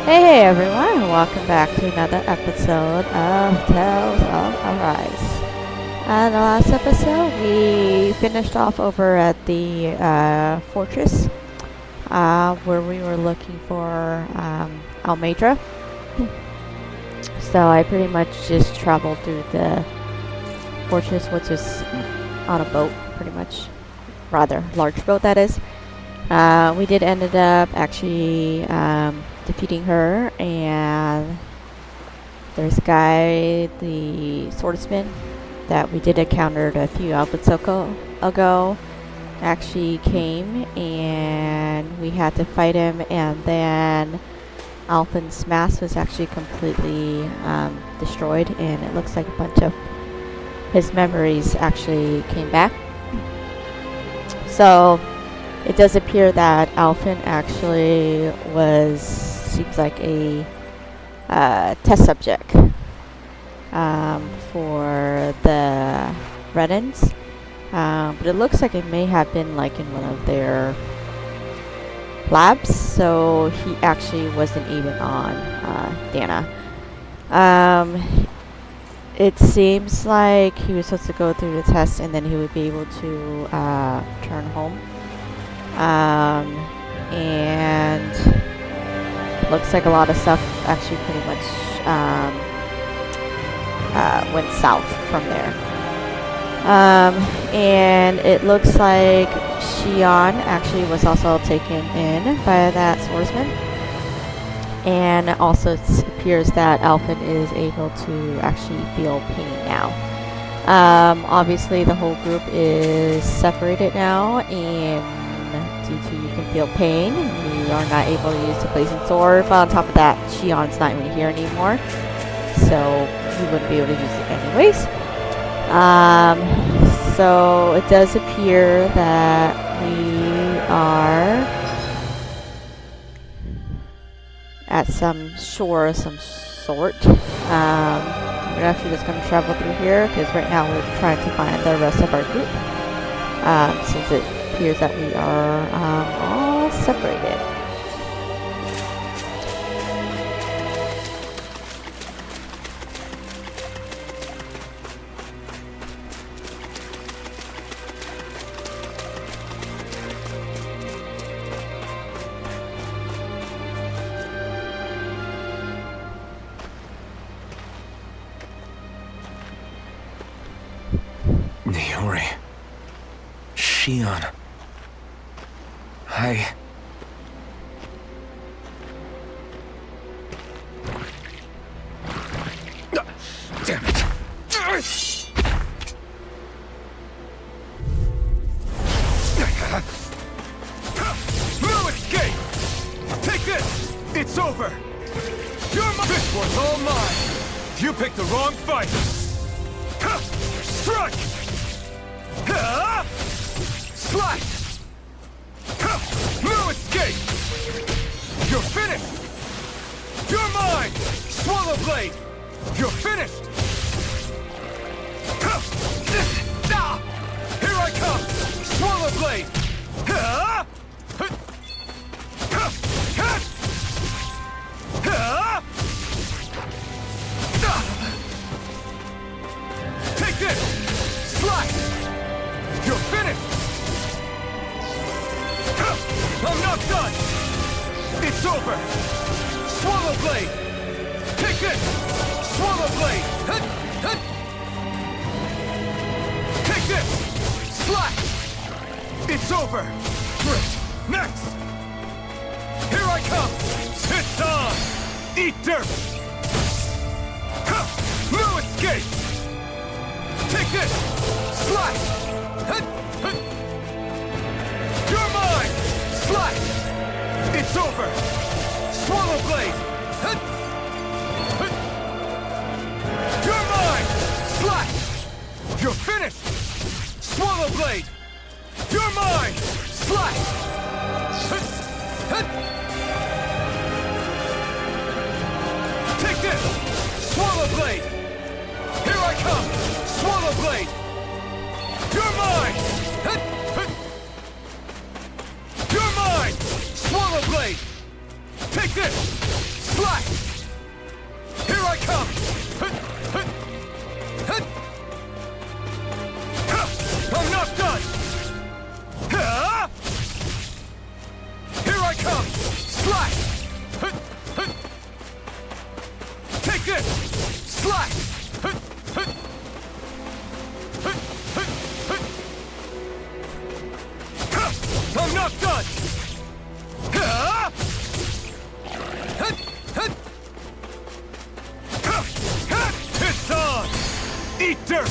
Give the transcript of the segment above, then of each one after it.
Hey everyone, welcome back to another episode of Tales of Arise. The last episode, we finished off over at the fortress where we were looking for Almedra. So I pretty much just traveled through the fortress, which is on a boat, pretty much. Rather large boat, that is. We did ended up actually defeating her, and there's a guy, the swordsman, that we did encounter a few outfits ago actually came, and we had to fight him, and then Alphen's mask was actually completely destroyed, and it looks like a bunch of his memories actually came back. So it does appear that Alphen actually seems like a test subject for the Renans. But it looks like it may have been like in one of their labs, so he actually wasn't even on Dana. It seems like he was supposed to go through the test and then he would be able to return home. And looks like a lot of stuff actually pretty much went south from there. And it looks like Shion actually was also taken in by that swordsman. And also it appears that Alphen is able to actually feel pain now. Obviously the whole group is separated now, and due to you can feel pain, we are not able to use the blazing sword. But on top of that, Shion's not even here anymore, so we wouldn't be able to use it anyways. So it does appear that we are at some shore of some sort. We're actually just going to travel through here because right now we're trying to find the rest of our group, since it appears that we are all separated. Niori. Shion. Damn it. No escape! Take this! It's over! This was all mine! You picked the wrong fight! Strike! Slice! No escape! You're finished! You're mine! Swallow blade! You're finished! Here I come! Swallow blade! Take this! Slice! You're finished! I'm not done! It's over! Swallow blade! Take this! Swallow blade! Take this! Slash! It's over! Great! Next! Here I come! It's on! Eat dirt! No escape! Take this! Slash! You're mine! Slash! It's over! Swallow blade! You're mine! Slash! You're finished! Swallow blade! You're mine! Slash! Take this! Swallow blade! Here I come! Swallow blade! You're mine! You're mine! Swallow blade! Take this! I'm not done! It's on! Eat dirt!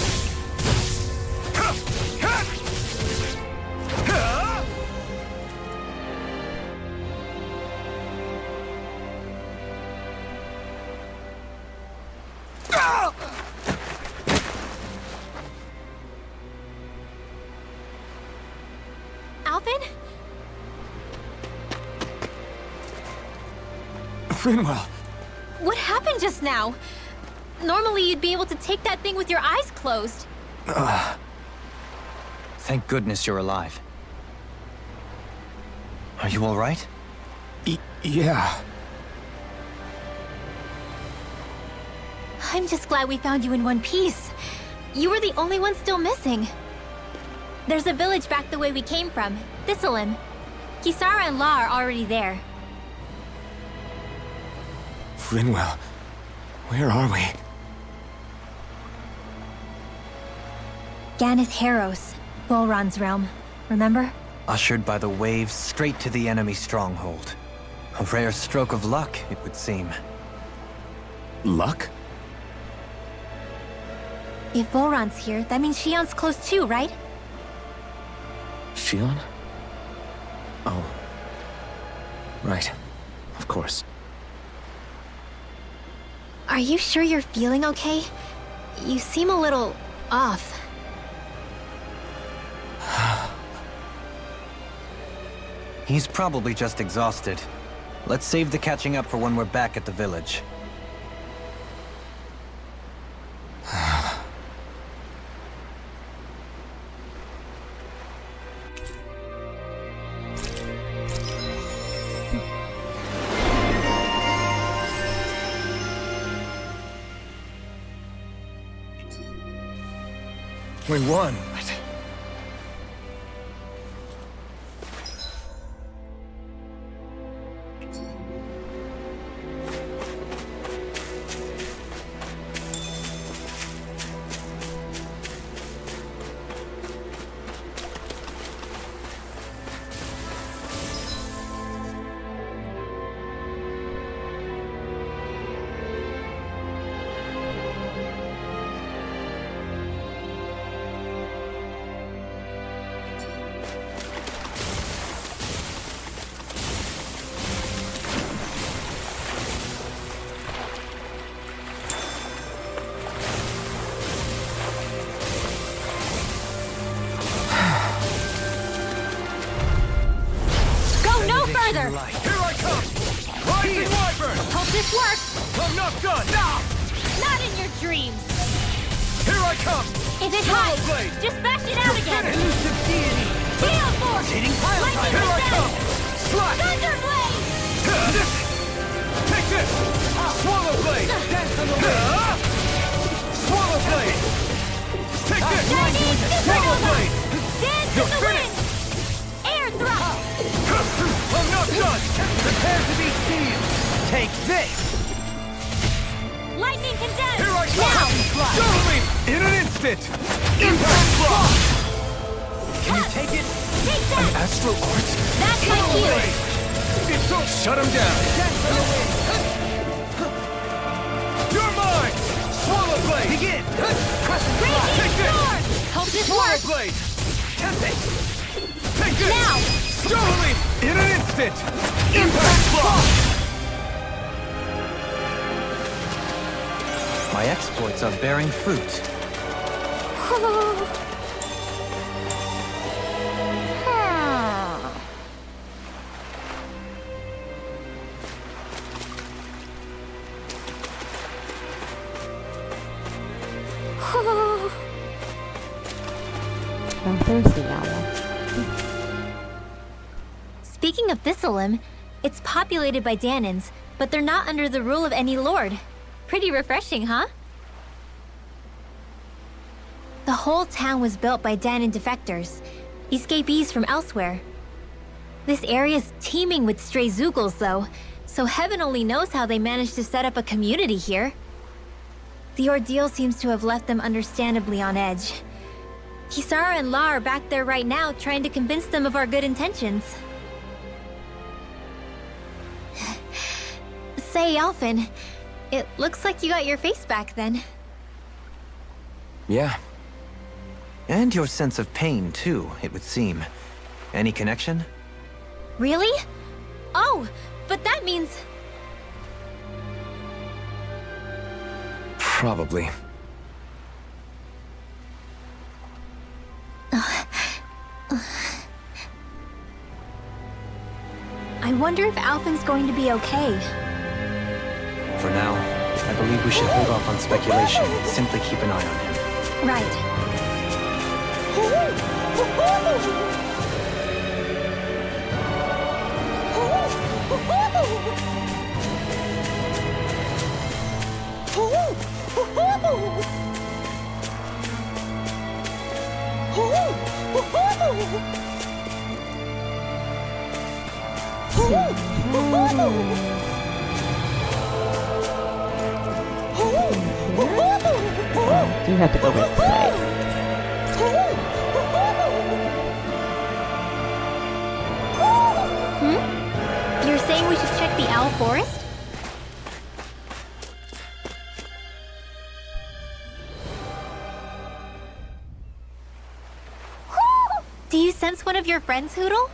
Alvin? Frinwell! What happened just now? Normally you'd be able to take that thing with your eyes closed. Thank goodness you're alive. Are you all right? Yeah. I'm just glad we found you in one piece. You were the only one still missing. There's a village back the way we came from, Thistlym. Kisara and La are already there. Frinwell, where are we? Ganeth Harros, Volron's realm. Remember? Ushered by the waves straight to the enemy stronghold. A rare stroke of luck, it would seem. Luck? If Volron's here, that means Shion's close too, right? Shion? Oh. Right. Of course. Are you sure you're feeling okay? You seem a little off. He's probably just exhausted. Let's save the catching up for when we're back at the village. We won. Further! Here I come! Rising Wyvern! Hope this works! I'm not done! Not in your dreams! Here I come! If it Swallow hides, blade! just bash it out again! Elusive deity! Chaos Force! Rotating pile Lightning Here I Descent! come! Slash! Thunder Blade! Take this! Swallow blade! Swallow blade! Take this! Chinese Swallow Supernova! blade! Dance in You're the wind! finished! Air thrust! I'm not done! Prepare to be sealed! Take this! Lightning Condensed! Here I come! Now! Show me! In an instant! Impact block! Can you take it? Take that! Astral Arts? That's my Swallow cue! blade! It's so shut him down! You're mine! Swallow blade! Begin! Raging Take this! Sword! Hope this Swallow works! blade! Take this! Now! Show me! In an instant! Impact block! My exploits are bearing fruit. I'm thirsty, Owl. Speaking of Thistlym, it's populated by Danans, but they're not under the rule of any lord. Pretty refreshing, huh? The whole town was built by Danan defectors, escapees from elsewhere. This area's teeming with stray Zoogles, though, so heaven only knows how they managed to set up a community here. The ordeal seems to have left them understandably on edge. Kisara and La are back there right now trying to convince them of our good intentions. Say, Alphen, it looks like you got your face back then. Yeah. And your sense of pain, too, it would seem. Any connection? Really? Oh, but that means... Probably. I wonder if Alphen's going to be okay. For now, I believe we should hold off on speculation and simply keep an eye on him. Right. You have to go inside. You're saying we should check the owl forest? Do you sense one of your friends, Hootle?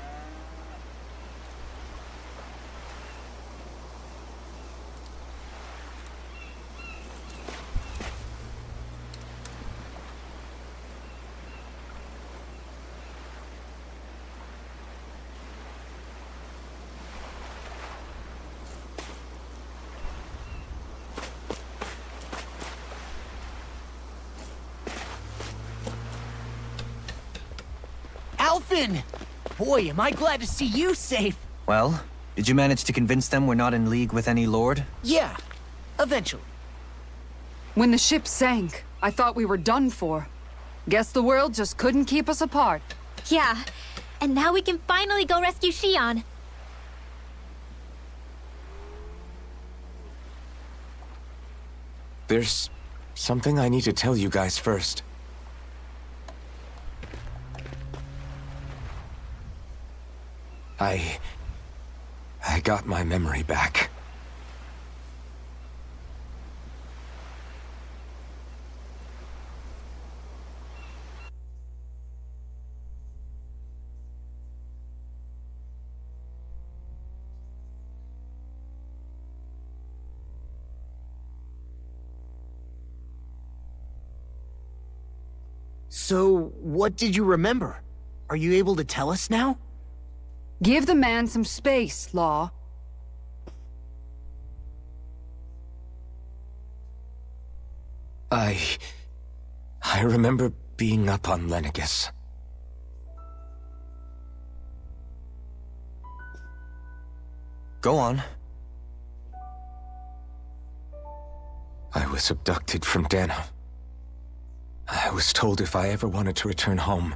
Alphen! Boy, am I glad to see you safe. Well, did you manage to convince them we're not in league with any lord? Yeah, eventually. When the ship sank, I thought we were done for. Guess the world just couldn't keep us apart. Yeah, and now we can finally go rescue Shion. There's something I need to tell you guys first. I got my memory back. So, what did you remember? Are you able to tell us now? Give the man some space, Law. I remember being up on Lenegus. Go on. I was abducted from Dana. I was told if I ever wanted to return home,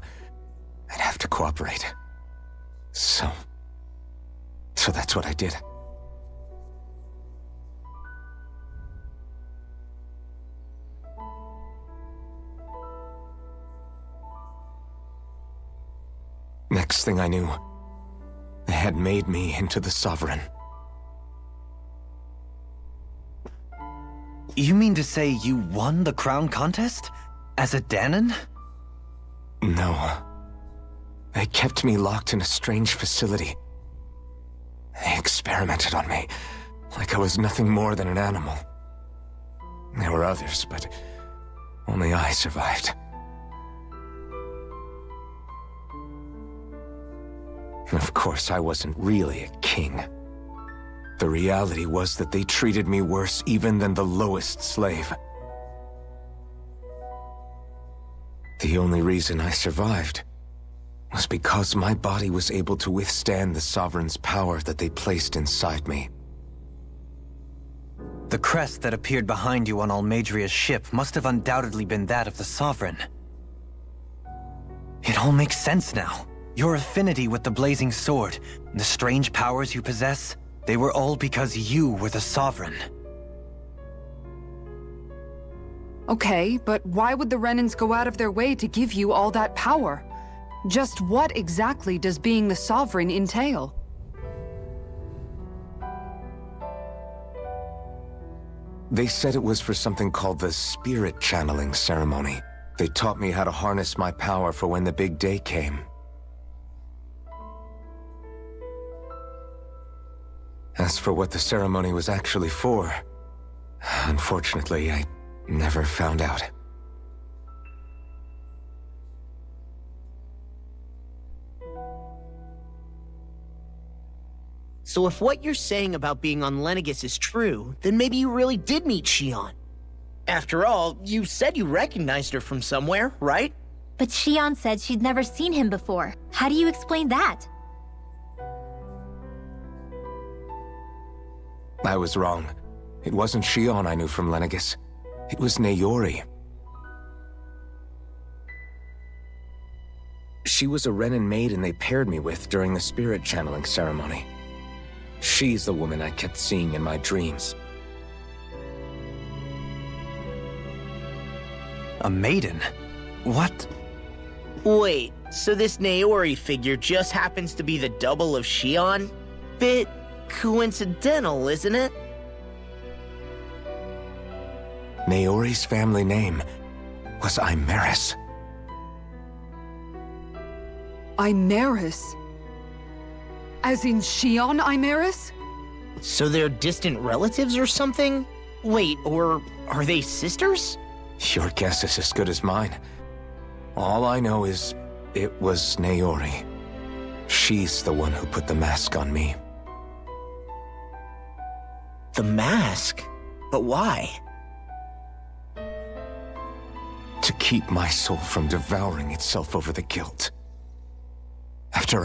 I'd have to cooperate. So that's what I did. Next thing I knew, they had made me into the Sovereign. You mean to say you won the crown contest? As a Danon? No. They kept me locked in a strange facility. They experimented on me, like I was nothing more than an animal. There were others, but only I survived. Of course, I wasn't really a king. The reality was that they treated me worse even than the lowest slave. The only reason I survived was because my body was able to withstand the Sovereign's power that they placed inside me. The crest that appeared behind you on Almadria's ship must have undoubtedly been that of the Sovereign. It all makes sense now. Your affinity with the Blazing Sword, and the strange powers you possess, they were all because you were the Sovereign. Okay, but why would the Renans go out of their way to give you all that power? Just what exactly does being the Sovereign entail? They said it was for something called the Spirit Channeling Ceremony. They taught me how to harness my power for when the big day came. As for what the ceremony was actually for, unfortunately, I never found out. So if what you're saying about being on Lenegis is true, then maybe you really did meet Shion. After all, you said you recognized her from somewhere, right? But Shion said she'd never seen him before. How do you explain that? I was wrong. It wasn't Shion I knew from Lenegis. It was Naori. She was a Renan maiden they paired me with during the spirit channeling ceremony. She's the woman I kept seeing in my dreams. A maiden? What? Wait, so this Naori figure just happens to be the double of Shion? Bit coincidental, isn't it? Naori's family name was Imeris. Imeris? As in Shion Imeris? So they're distant relatives or something? Wait, or are they sisters? Your guess is as good as mine. All I know is it was Naori. She's the one who put the mask on me. The mask? But why? To keep my soul from devouring itself over the guilt. After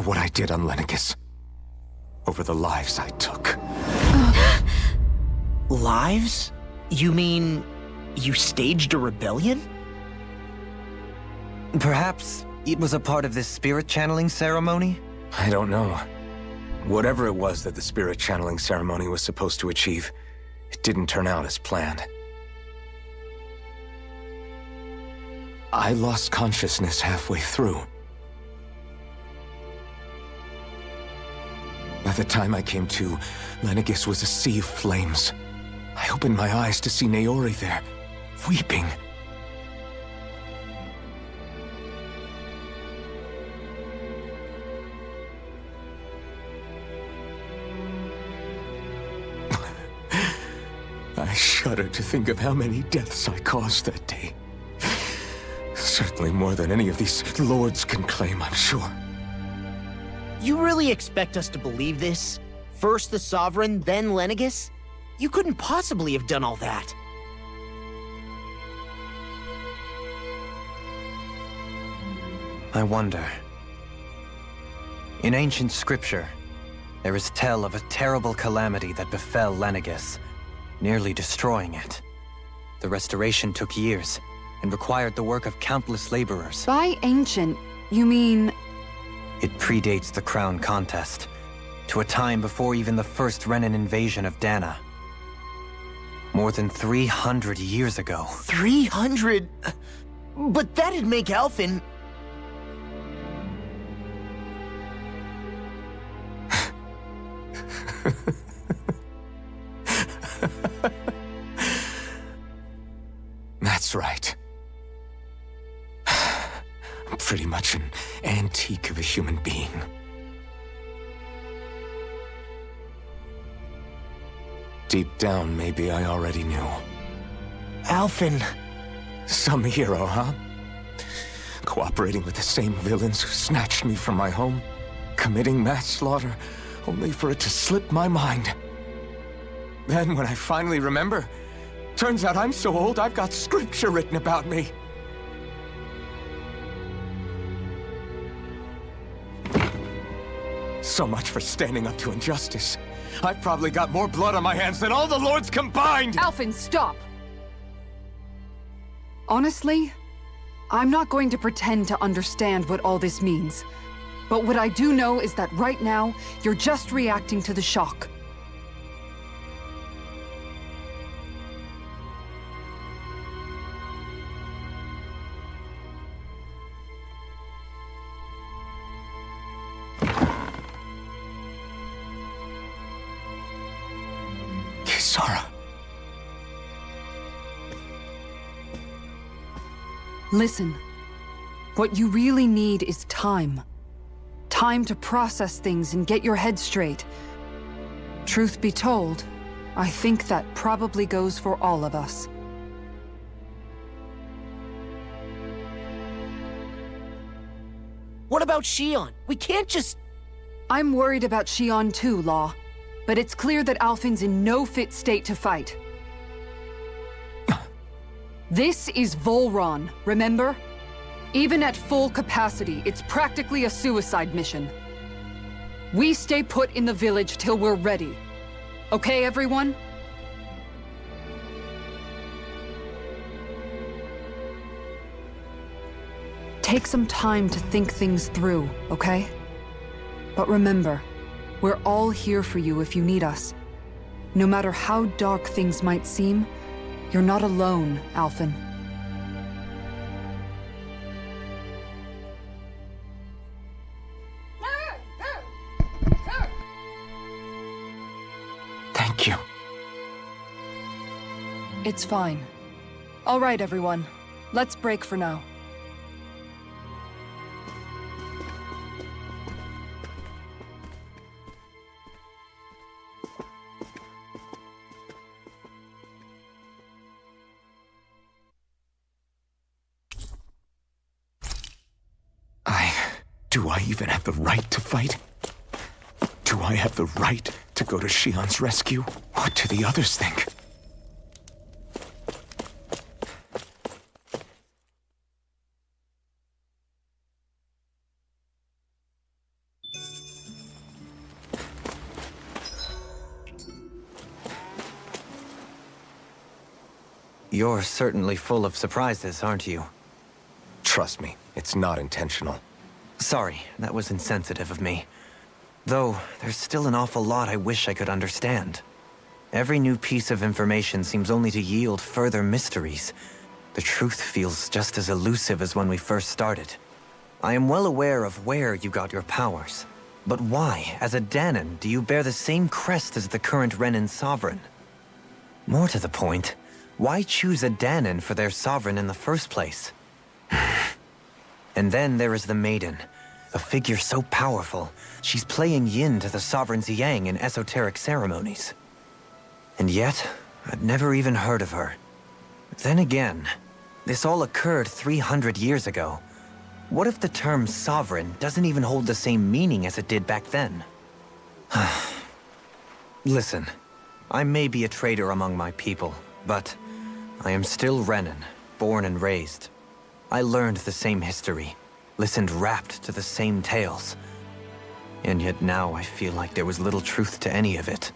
what I did on Lenegis. Over the lives I took. Lives? You mean you staged a rebellion? Perhaps it was a part of this spirit channeling ceremony? I don't know. Whatever it was that the spirit channeling ceremony was supposed to achieve, it didn't turn out as planned. I lost consciousness halfway through. By the time I came to, Lenegis was a sea of flames. I opened my eyes to see Naori there, weeping. I shudder to think of how many deaths I caused that day. Certainly more than any of these lords can claim, I'm sure. You really expect us to believe this? First the Sovereign, then Lenegis? You couldn't possibly have done all that. I wonder. In ancient scripture, there is tell of a terrible calamity that befell Lenegis, nearly destroying it. The restoration took years, and required the work of countless laborers. By ancient, you mean... It predates the crown contest, to a time before even the first Renan invasion of Dana. More than 300 years ago. 300? But that'd make Alphen... That's right. I'm pretty much an antique of a human being. Deep down, maybe I already knew. Alphen... Some hero, huh? Cooperating with the same villains who snatched me from my home, committing mass slaughter, only for it to slip my mind. Then, when I finally remember, turns out I'm so old I've got scripture written about me. So much for standing up to injustice. I've probably got more blood on my hands than all the lords combined! Alphen, stop! Honestly, I'm not going to pretend to understand what all this means. But what I do know is that right now, you're just reacting to the shock. Kisara. Listen. What you really need is time. Time to process things and get your head straight. Truth be told, I think that probably goes for all of us. What about Shion? We can't just... I'm worried about Shion too, Law. But it's clear that Alphen's in no fit state to fight. This is Volron, remember? Even at full capacity, it's practically a suicide mission. We stay put in the village till we're ready. Okay, everyone? Take some time to think things through, okay? But remember, we're all here for you if you need us. No matter how dark things might seem, you're not alone, Alphen. Thank you. It's fine. All right, everyone. Let's break for now. Do I even have the right to fight? Do I have the right to go to Shion's rescue? What do the others think? You're certainly full of surprises, aren't you? Trust me, it's not intentional. Sorry, that was insensitive of me. Though, there's still an awful lot I wish I could understand. Every new piece of information seems only to yield further mysteries. The truth feels just as elusive as when we first started. I am well aware of where you got your powers. But why, as a Danon, do you bear the same crest as the current Renin sovereign? More to the point, why choose a Danon for their sovereign in the first place? And then there is the Maiden, a figure so powerful, she's playing yin to the sovereign's yang in esoteric ceremonies. And yet, I'd never even heard of her. Then again, this all occurred 300 years ago. What if the term sovereign doesn't even hold the same meaning as it did back then? Listen, I may be a traitor among my people, but I am still Renin, born and raised. I learned the same history, listened rapt to the same tales. And yet now I feel like there was little truth to any of it.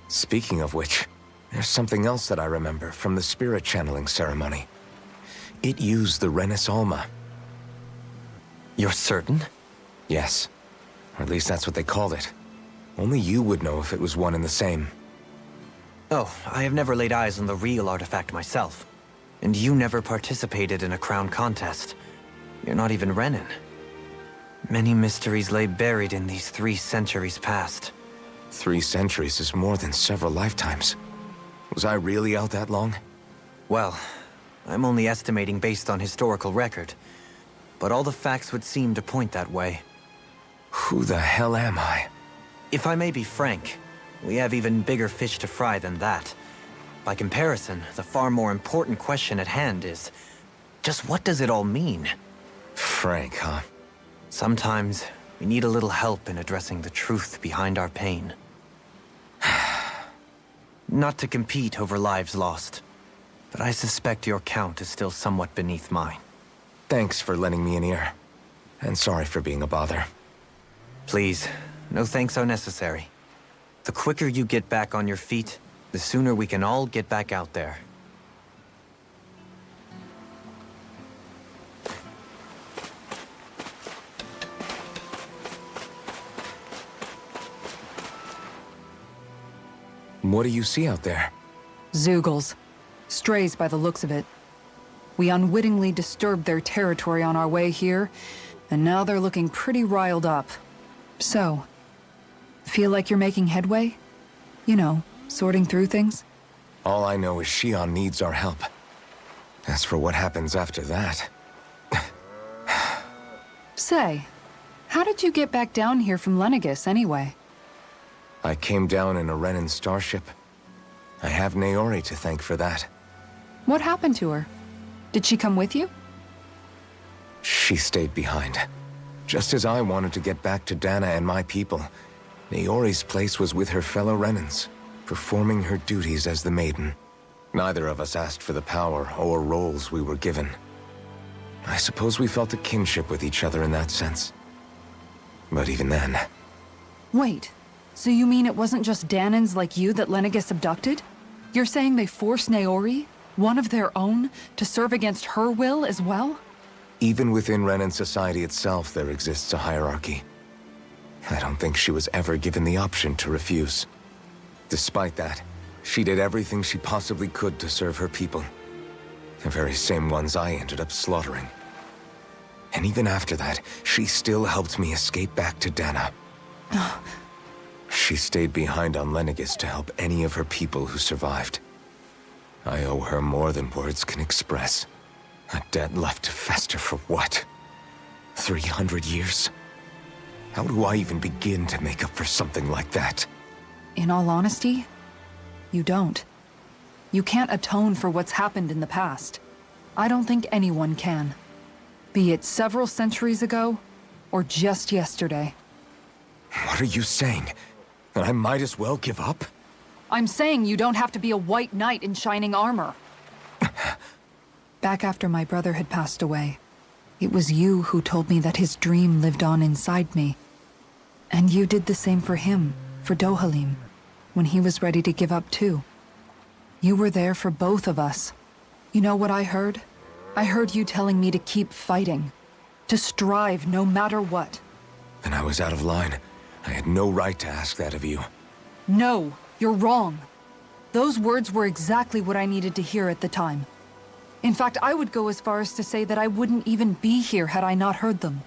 Speaking of which, there's something else that I remember from the spirit channeling ceremony. It used the Renis Alma. You're certain? Yes. Or at least that's what they called it. Only you would know if it was one and the same. Oh, I have never laid eyes on the real artifact myself. And you never participated in a crown contest. You're not even Renin. Many mysteries lay buried in these 3 centuries past. 3 centuries is more than several lifetimes. Was I really out that long? Well, I'm only estimating based on historical record. But all the facts would seem to point that way. Who the hell am I? If I may be frank, we have even bigger fish to fry than that. By comparison, the far more important question at hand is, just what does it all mean? Frank, huh? Sometimes, we need a little help in addressing the truth behind our pain. Not to compete over lives lost, but I suspect your count is still somewhat beneath mine. Thanks for lending me an ear. And sorry for being a bother. Please, no thanks are necessary. The quicker you get back on your feet, the sooner we can all get back out there. What do you see out there? Zeugles. Strays by the looks of it. We unwittingly disturbed their territory on our way here, and now they're looking pretty riled up. So, feel like you're making headway? You know, sorting through things? All I know is Shion needs our help. As for what happens after that... Say, how did you get back down here from Lenegis anyway? I came down in a Renan starship. I have Naori to thank for that. What happened to her? Did she come with you? She stayed behind. Just as I wanted to get back to Dana and my people, Naori's place was with her fellow Renans, performing her duties as the Maiden. Neither of us asked for the power or roles we were given. I suppose we felt a kinship with each other in that sense. But even then... Wait, so you mean it wasn't just Danans like you that Lenegis abducted? You're saying they forced Naori, one of their own, to serve against her will as well? Even within Renan society itself, there exists a hierarchy. I don't think she was ever given the option to refuse. Despite that, she did everything she possibly could to serve her people. The very same ones I ended up slaughtering. And even after that, she still helped me escape back to Dana. She stayed behind on Lenegis to help any of her people who survived. I owe her more than words can express. A debt left to fester for what? 300 years? How do I even begin to make up for something like that? In all honesty, you don't. You can't atone for what's happened in the past. I don't think anyone can. Be it several centuries ago, or just yesterday. What are you saying? That I might as well give up? I'm saying you don't have to be a white knight in shining armor. Back after my brother had passed away, it was you who told me that his dream lived on inside me. And you did the same for him, for Dohalim, when he was ready to give up too. You were there for both of us. You know what I heard? I heard you telling me to keep fighting, to strive no matter what. Then I was out of line. I had no right to ask that of you. No, you're wrong. Those words were exactly what I needed to hear at the time. In fact, I would go as far as to say that I wouldn't even be here had I not heard them.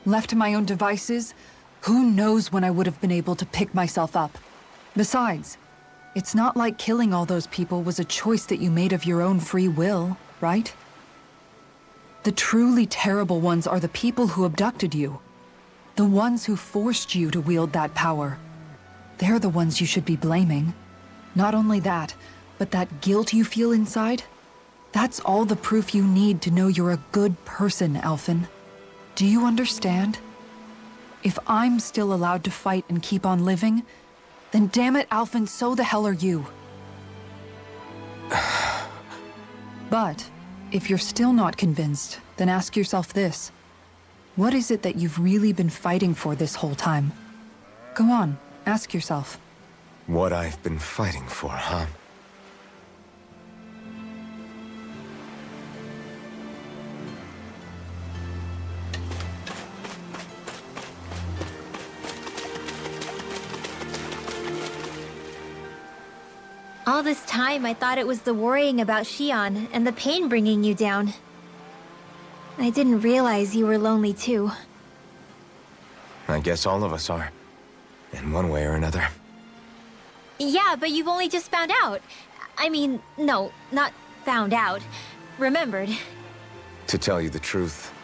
Left to my own devices, who knows when I would have been able to pick myself up. Besides, it's not like killing all those people was a choice that you made of your own free will, right? The truly terrible ones are the people who abducted you. The ones who forced you to wield that power. They're the ones you should be blaming. Not only that, but that guilt you feel inside, that's all the proof you need to know you're a good person, Alphen. Do you understand? If I'm still allowed to fight and keep on living, then damn it, Alphen, so the hell are you. But, if you're still not convinced, then ask yourself this. What is it that you've really been fighting for this whole time? Go on, ask yourself. What I've been fighting for, huh? All this time, I thought it was the worrying about Shion and the pain bringing you down. I didn't realize you were lonely too. I guess all of us are. In one way or another. Yeah, but you've only just found out. I mean, no, not found out. Remembered. To tell you the truth,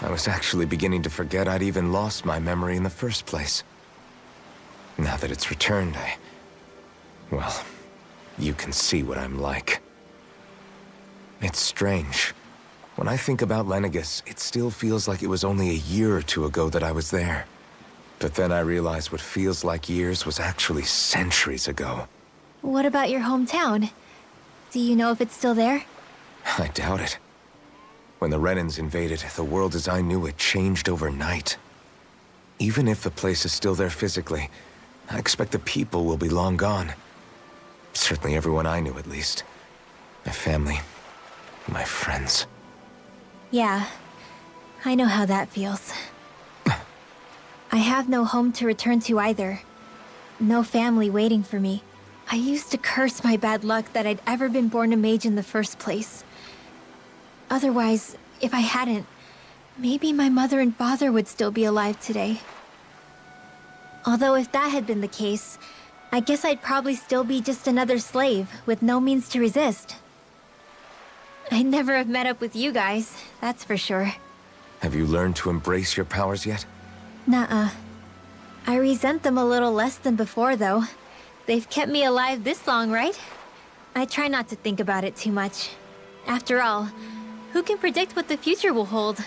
I was actually beginning to forget I'd even lost my memory in the first place. Now that it's returned, well, you can see what I'm like. It's strange. When I think about Lenegis, it still feels like it was only a year or two ago that I was there. But then I realized what feels like years was actually centuries ago. What about your hometown? Do you know if it's still there? I doubt it. When the Renans invaded, the world as I knew it changed overnight. Even if the place is still there physically, I expect the people will be long gone. Certainly everyone I knew, at least. My family, my friends. Yeah, I know how that feels. I have no home to return to either. No family waiting for me. I used to curse my bad luck that I'd ever been born a mage in the first place. Otherwise, if I hadn't, maybe my mother and father would still be alive today. Although if that had been the case, I guess I'd probably still be just another slave with no means to resist. I'd never have met up with you guys, that's for sure. Have you learned to embrace your powers yet? Nuh-uh. I resent them a little less than before, though. They've kept me alive this long, right? I try not to think about it too much. After all, who can predict what the future will hold?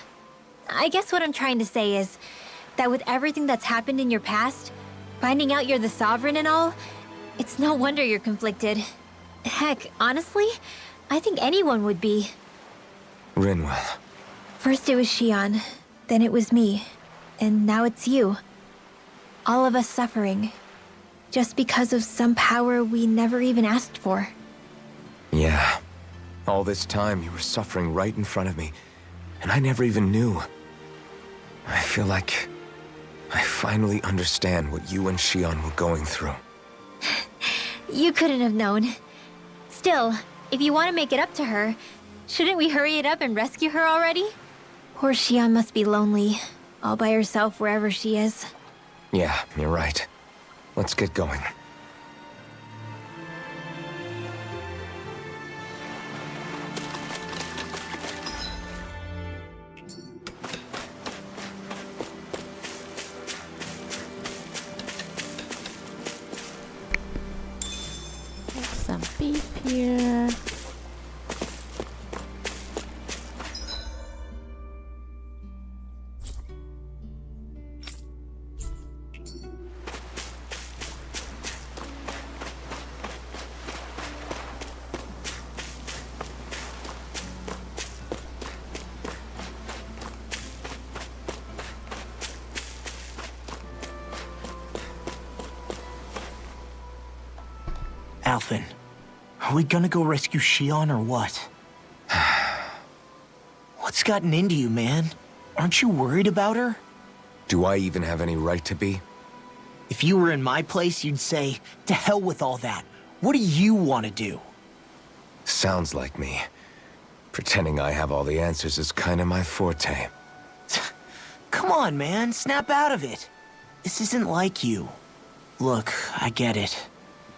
I guess what I'm trying to say is that with everything that's happened in your past, finding out you're the Sovereign and all, it's no wonder you're conflicted. Heck, honestly, I think anyone would be. Rinwell. First it was Shion, then it was me, and now it's you. All of us suffering, just because of some power we never even asked for. Yeah. All this time you were suffering right in front of me, and I never even knew. I feel like I finally understand what you and Shion were going through. You couldn't have known. Still, if you want to make it up to her, shouldn't we hurry it up and rescue her already? Poor Shion must be lonely, all by herself wherever she is. Yeah, you're right. Let's get going. Some beef here. Alphen, are we gonna go rescue Shion or what? What's gotten into you, man? Aren't you worried about her? Do I even have any right to be? If you were in my place, you'd say, to hell with all that. What do you want to do? Sounds like me. Pretending I have all the answers is kind of my forte. Come on, man, snap out of it. This isn't like you. Look, I get it.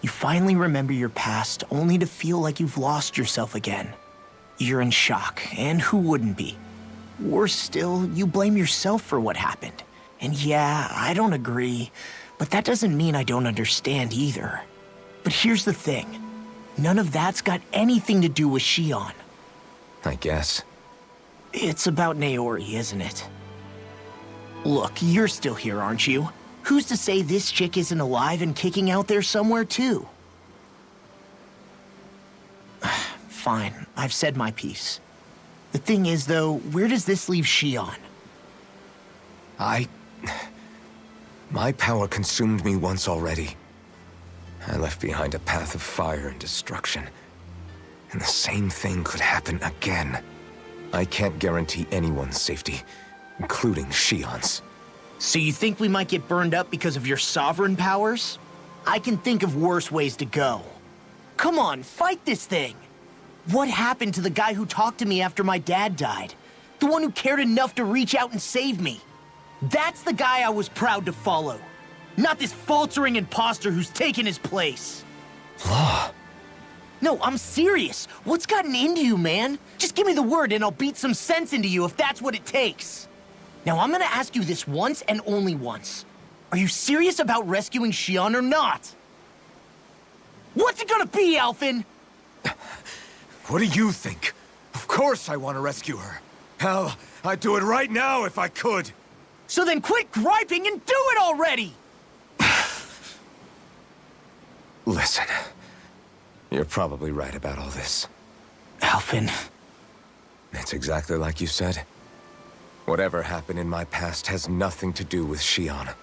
You finally remember your past, only to feel like you've lost yourself again. You're in shock, and who wouldn't be? Worse still, you blame yourself for what happened. And yeah, I don't agree, but that doesn't mean I don't understand either. But here's the thing. None of that's got anything to do with Shion. I guess. It's about Naori, isn't it? Look, you're still here, aren't you? Who's to say this chick isn't alive and kicking out there somewhere, too? Fine, I've said my piece. The thing is, though, where does this leave Shion? My power consumed me once already. I left behind a path of fire and destruction. And the same thing could happen again. I can't guarantee anyone's safety, including Shion's. So you think we might get burned up because of your sovereign powers? I can think of worse ways to go. Come on, fight this thing! What happened to the guy who talked to me after my dad died? The one who cared enough to reach out and save me? That's the guy I was proud to follow. Not this faltering imposter who's taken his place. Law. No, I'm serious. What's gotten into you, man? Just give me the word and I'll beat some sense into you if that's what it takes. Now, I'm gonna ask you this once and only once. Are you serious about rescuing Shion or not? What's it gonna be, Alphen? What do you think? Of course I want to rescue her. Hell, I'd do it right now if I could. So then quit griping and do it already! Listen, you're probably right about all this. Alphen. It's exactly like you said. Whatever happened in my past has nothing to do with Shion.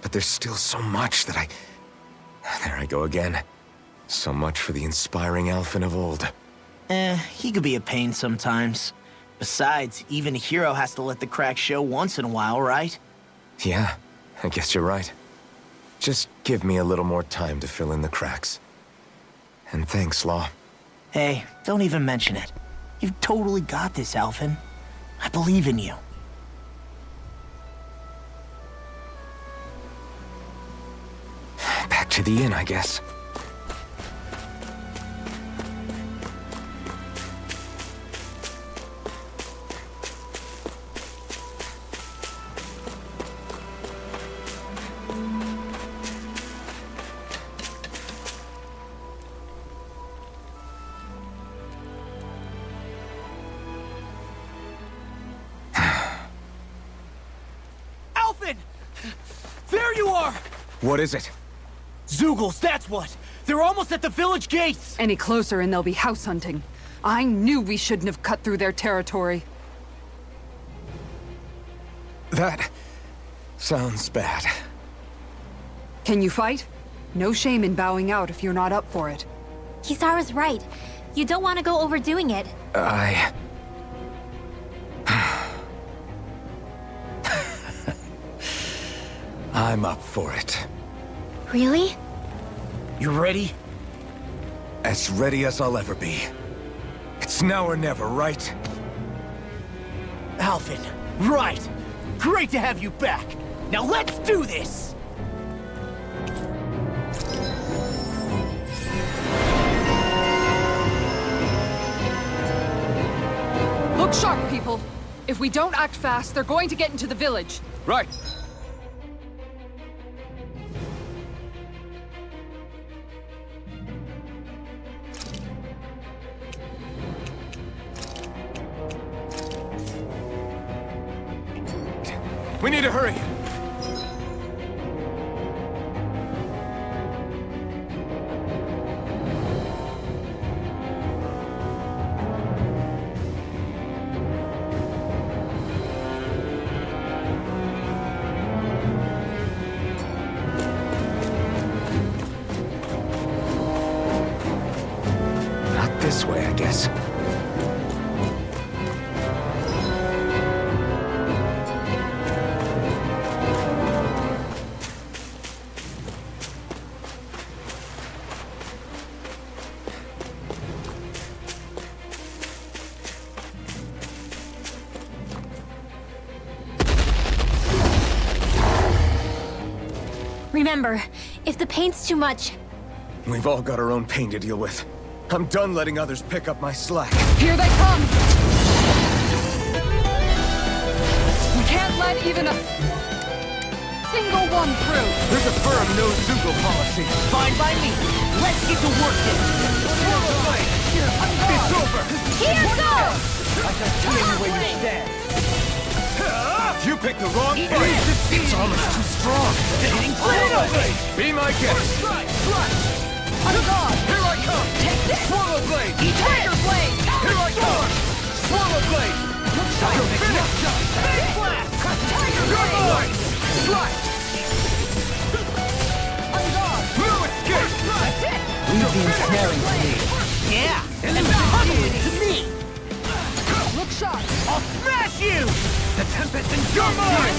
But there's still so much that There I go again. So much for the inspiring Alphen of old. He could be a pain sometimes. Besides, even a hero has to let the cracks show once in a while, right? Yeah, I guess you're right. Just give me a little more time to fill in the cracks. And thanks, Law. Hey, don't even mention it. You've totally got this, Alphen. I believe in you. Back to to the inn, I guess. Alfin! There you are! What is it? Zoogles, that's what! They're almost at the village gates! Any closer and they'll be house hunting. I knew we shouldn't have cut through their territory. That sounds bad. Can you fight? No shame in bowing out if you're not up for it. Kisara's right. You don't want to go overdoing it. I'm up for it. Really? You ready? As ready as I'll ever be. It's now or never, right? Alfin, right! Great to have you back! Now let's do this! Look sharp, people! If we don't act fast, they're going to get into the village. Right. We need to hurry. Not this way, I guess. Remember, if the pain's too much, We've all got our own pain to deal with. I'm done letting others pick up my slack. Here they come! We can't let even a single one through. There's a firm no-Zoogle policy. Fine by me. Let's get to work then. It's over! here goes! I can see any way you stand. You picked the wrong fight! It's almost too strong. Be my guest! On guard! Here I come! Take this! Swallow Blade! Tiger Blade! Here I come! Swallow Blade! You're finished! Tiger You're Blade! mine! Strike! On guard! No escape! That's it! Leave the ensnaring to me. Yeah, and then huddle to me. Look sharp! I'll smash you! The Tempest and you're mine!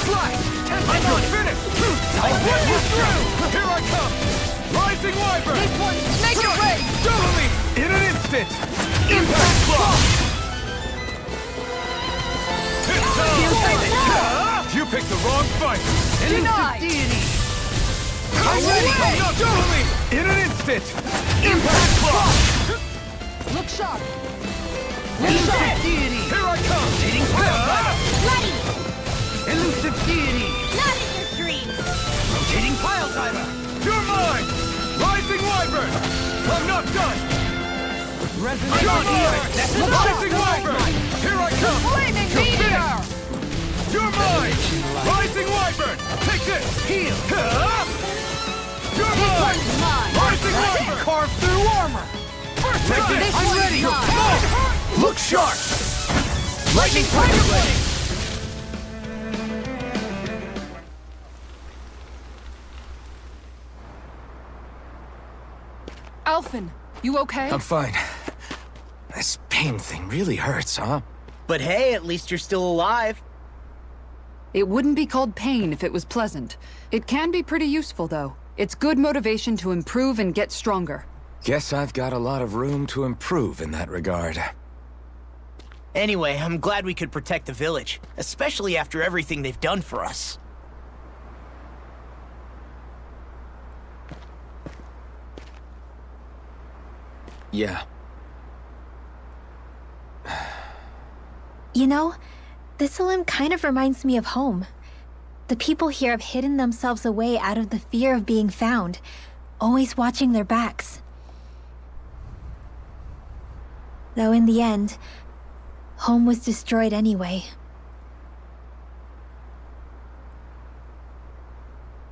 Strike! I'm not finished! I'll get you through! Here I come! Rising Wyvern! This one! Make it rain! Double me! In an instant! Impact Block! It's on! You picked the wrong fight! Denied! I'm ready! Double me! In an instant! Impact Block! Look sharp! Look sharp! Here I come! Ready! Elusive deity! Not in your dreams! Rotating pile driver! You're mine! Rising Wyvern! I'm not done! You're mine! Rising Wyvern! Here I come! Flaming You're meteor! finished! You're mine! Rising Wyvern! Take this! Heal! You're mine! Mine! Rising Wyvern! Carved through armor. Take this! This I'm one's ready! mine. Come on! Look sharp! Lightning Tiger Blade! Alfin, you okay? I'm fine. This pain thing really hurts, huh? But hey, at least you're still alive. It wouldn't be called pain if it was pleasant. It can be pretty useful, though. It's good motivation to improve and get stronger. Guess I've got a lot of room to improve in that regard. Anyway, I'm glad we could protect the village, especially after everything they've done for us. Yeah. You know, Thistlym kind of reminds me of home. The people here have hidden themselves away out of the fear of being found, always watching their backs. Though in the end, home was destroyed anyway.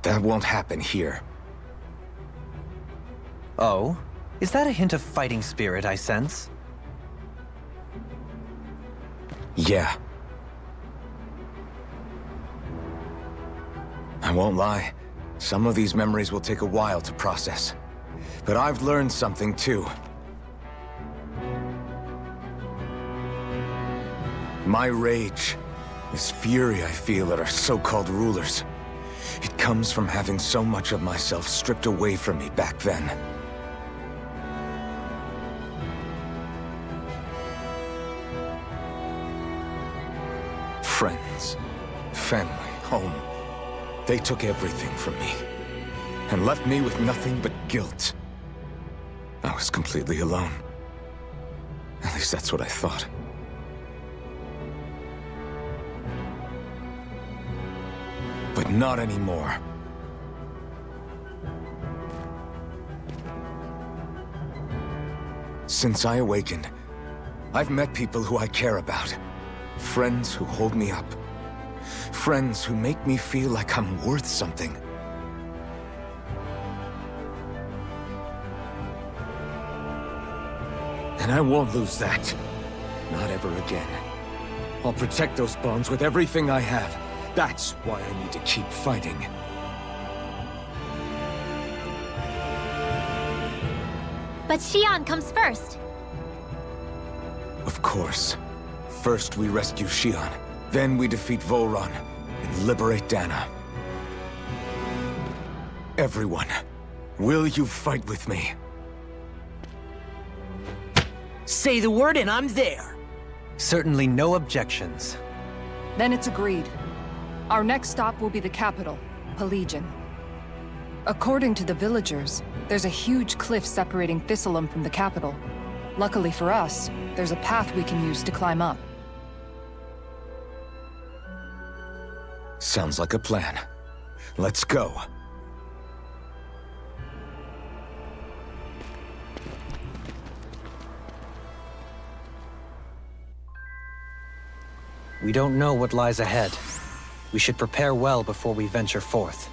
That won't happen here. Oh? Is that a hint of fighting spirit I sense? Yeah. I won't lie. Some of these memories will take a while to process. But I've learned something too. My rage, this fury I feel at our so-called rulers, it comes from having so much of myself stripped away from me back then. Friends, family, home. They took everything from me, and left me with nothing but guilt. I was completely alone. At least that's what I thought. But not anymore. Since I awakened, I've met people who I care about. Friends who hold me up. Friends who make me feel like I'm worth something. And I won't lose that. Not ever again. I'll protect those bonds with everything I have. That's why I need to keep fighting. But Xion comes first. Of course. First we rescue Xion, then we defeat Volron and liberate Dana. Everyone, will you fight with me? Say the word and I'm there. Certainly no objections. Then it's agreed. Our next stop will be the capital, Pelagian. According to the villagers, there's a huge cliff separating Thistlym from the capital. Luckily for us, there's a path we can use to climb up. Sounds like a plan. Let's go. We don't know what lies ahead. We should prepare well before we venture forth.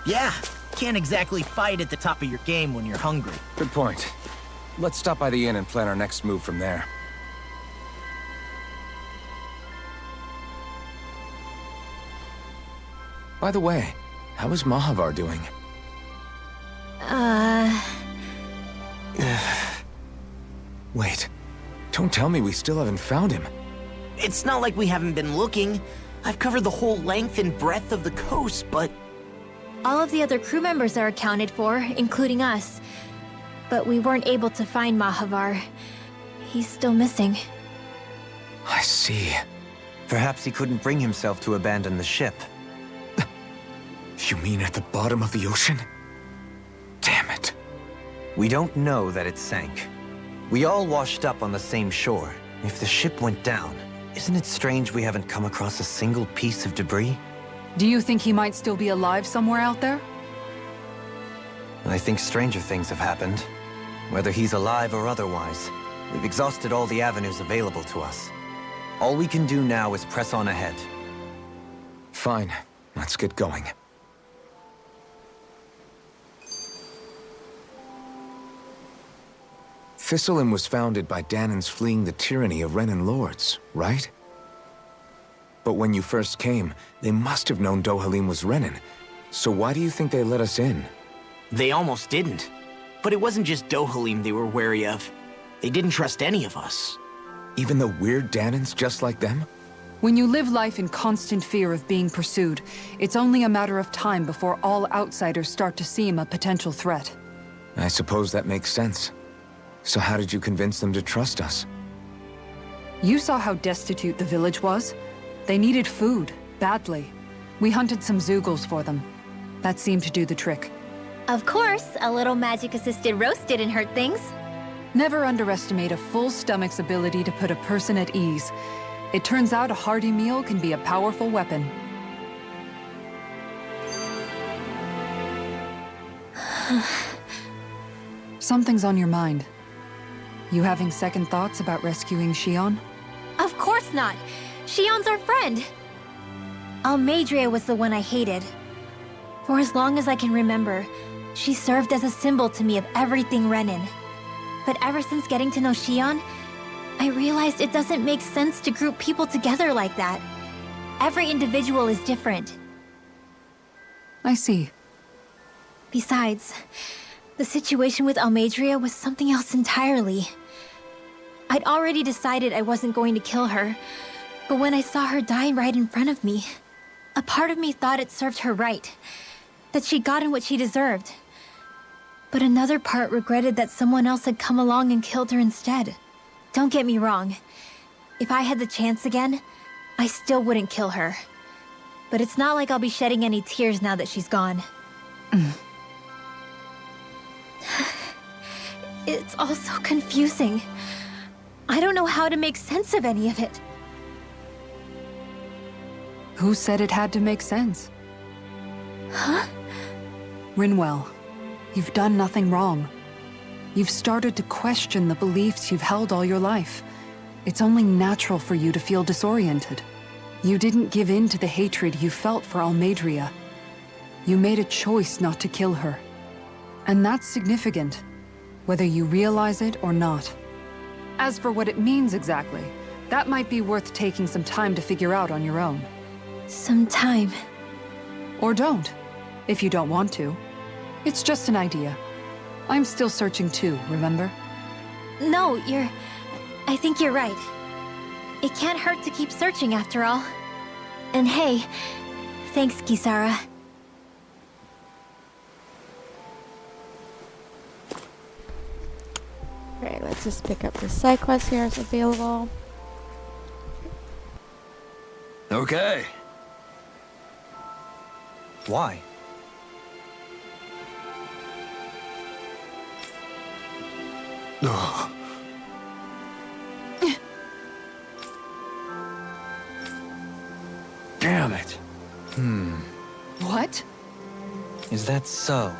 Yeah, can't exactly fight at the top of your game when you're hungry. Good point. Let's stop by the inn and plan our next move from there. By the way, how is Mahavar doing? Wait, don't tell me we still haven't found him. It's not like we haven't been looking. I've covered the whole length and breadth of the coast, but... All of the other crew members are accounted for, including us. But we weren't able to find Mahavar. He's still missing. I see. Perhaps he couldn't bring himself to abandon the ship. You mean at the bottom of the ocean? Damn it. We don't know that it sank. We all washed up on the same shore. If the ship went down, isn't it strange we haven't come across a single piece of debris? Do you think he might still be alive somewhere out there? I think stranger things have happened. Whether he's alive or otherwise, we've exhausted all the avenues available to us. All we can do now is press on ahead. Fine, let's get going. Thistlym was founded by Danan's fleeing the tyranny of Renan lords, right? But when you first came, they must have known Dohalim was Renan. So why do you think they let us in? They almost didn't. But it wasn't just Dohalim they were wary of. They didn't trust any of us. Even the weird Danans just like them? When you live life in constant fear of being pursued, it's only a matter of time before all outsiders start to seem a potential threat. I suppose that makes sense. So how did you convince them to trust us? You saw how destitute the village was. They needed food, badly. We hunted some Zeugles for them. That seemed to do the trick. Of course, a little magic-assisted roast didn't hurt things. Never underestimate a full stomach's ability to put a person at ease. It turns out a hearty meal can be a powerful weapon. Something's on your mind. You having second thoughts about rescuing Shion? Of course not! Shion's our friend! Almadria was the one I hated. For as long as I can remember, she served as a symbol to me of everything Renin. But ever since getting to know Shion, I realized it doesn't make sense to group people together like that. Every individual is different. I see. Besides, the situation with Almadria was something else entirely. I'd already decided I wasn't going to kill her, but when I saw her die right in front of me, a part of me thought it served her right, that she'd gotten what she deserved. But another part regretted that someone else had come along and killed her instead. Don't get me wrong. If I had the chance again, I still wouldn't kill her. But it's not like I'll be shedding any tears now that she's gone. It's all so confusing. I don't know how to make sense of any of it. Who said it had to make sense? Huh? Rinwell, you've done nothing wrong. You've started to question the beliefs you've held all your life. It's only natural for you to feel disoriented. You didn't give in to the hatred you felt for Almadria. You made a choice not to kill her. And that's significant, whether you realize it or not. As for what it means exactly, that might be worth taking some time to figure out on your own. Some time. Or don't, if you don't want to. It's just an idea. I'm still searching too, remember? No, I think you're right. It can't hurt to keep searching after all. And hey, thanks, Kisara. Alright, let's just pick up the side quest here as available. Okay. Why? Ugh. Damn it. What? Is that so?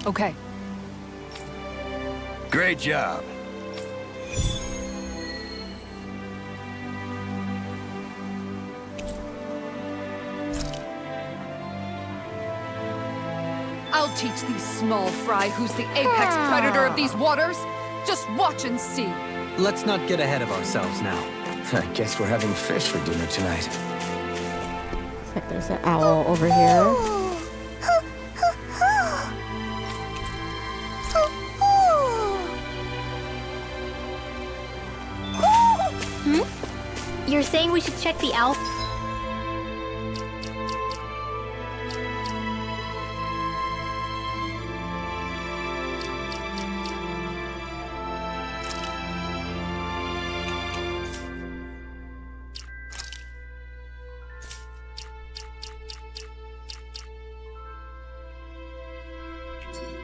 Okay. Great job. I'll teach these small fry who's the apex predator of these waters. Just watch and see. Let's not get ahead of ourselves now. I guess we're having fish for dinner tonight. Looks like there's an owl over here. You're saying we should check the owl?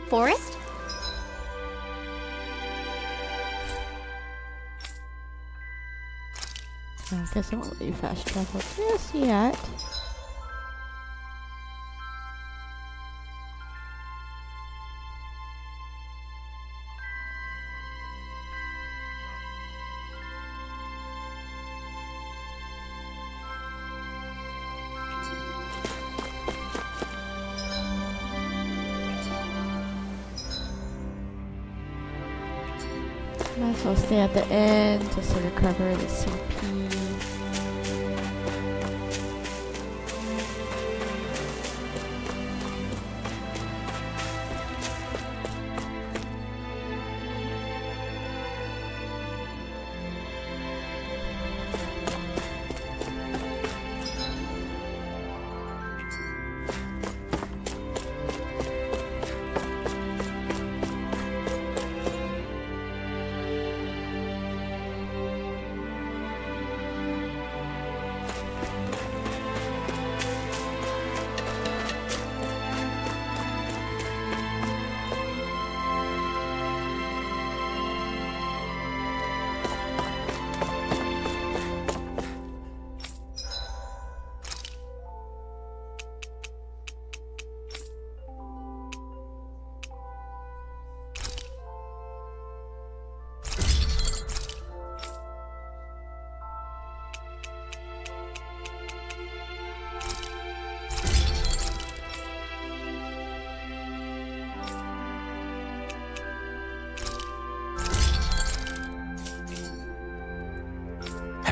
Forest? I guess I won't let you fast travel just yet. Might as well stay at the end just to recover the CP.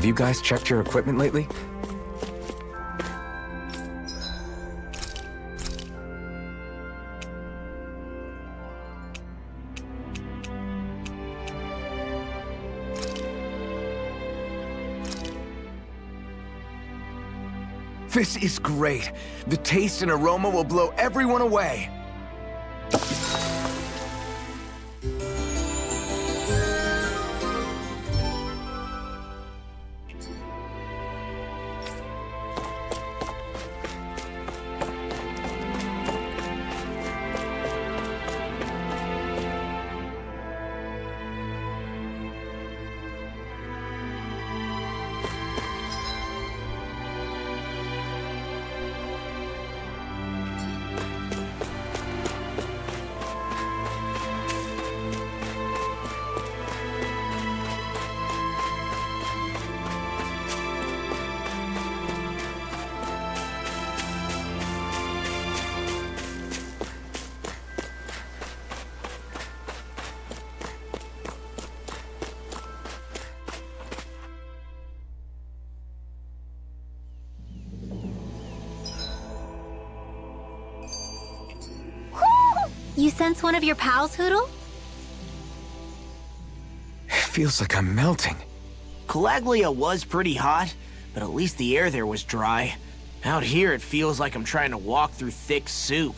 Have you guys checked your equipment lately? This is great. The taste and aroma will blow everyone away. You sense one of your pals, Hoodle? It feels like I'm melting. Calaglia was pretty hot, but at least the air there was dry. Out here, it feels like I'm trying to walk through thick soup.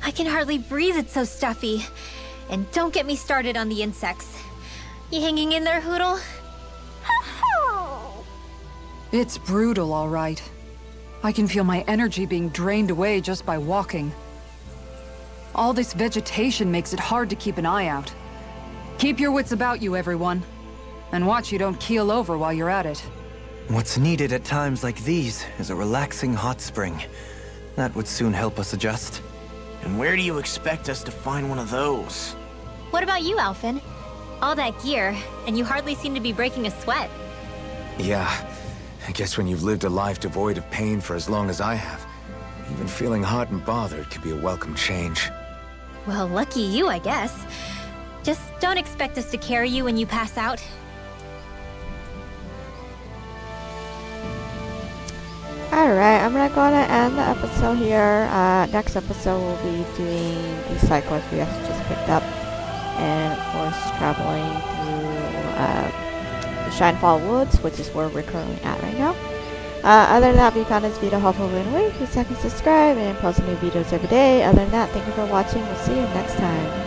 I can hardly breathe, it's so stuffy. And don't get me started on the insects. You hanging in there, Hoodle? It's brutal, all right. I can feel my energy being drained away just by walking. All this vegetation makes it hard to keep an eye out. Keep your wits about you, everyone. And watch you don't keel over while you're at it. What's needed at times like these is a relaxing hot spring. That would soon help us adjust. And where do you expect us to find one of those? What about you, Alphen? All that gear, and you hardly seem to be breaking a sweat. Yeah, I guess when you've lived a life devoid of pain for as long as I have, even feeling hot and bothered could be a welcome change. Well, lucky you, I guess. Just don't expect us to carry you when you pass out. Alright, I'm gonna end the episode here. Next episode we'll be doing the side quest we just picked up. And of course traveling through the Shinefall Woods, which is where we're currently at right now. Other than that, if you found this video helpful in any way, please like and subscribe and post new videos every day. Other than that, thank you for watching. We'll see you next time.